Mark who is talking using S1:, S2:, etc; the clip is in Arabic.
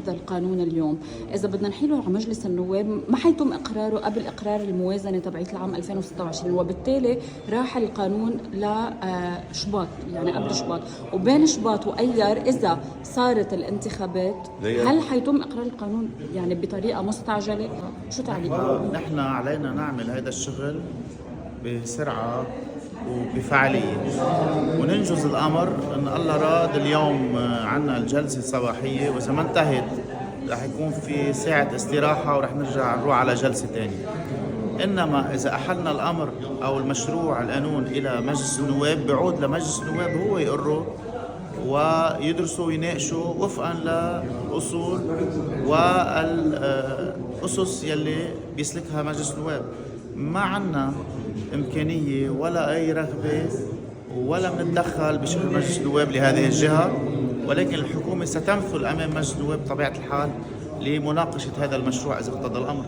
S1: هذا القانون اليوم إذا بدنا نحيله على مجلس النواب ما حيتم إقراره قبل إقرار الموازنة تبعية العام 2026، وبالتالي راح القانون لشباط، يعني قبل شباط، وبين شباط وأيار إذا صارت الانتخابات هل حيتم إقرار القانون يعني بطريقة مستعجلة؟ شو تعليقك؟
S2: نحن علينا نعمل هذا الشغل بسرعة وبفعالية وننجز الأمر. إن الله راد اليوم عنا الجلسة الصباحية، وإذا ما انتهت رح يكون في ساعة استراحة ورح نروح على جلسة تانية. إنما إذا أحلنا الأمر أو المشروع القانون إلى مجلس النواب بيعود لمجلس النواب هو يقره ويدرسوا ويناقشوا وفقا للأصول والأسس يلي بيسلكها مجلس النواب. ما عنا إمكانية ولا أي رغبة ولا بنتدخل بشغل مجلس النواب لهذه الجهة، ولكن الحكومة ستمثل أمام مجلس النواب بطبيعة الحال لمناقشة هذا المشروع إذا اقتضى الأمر.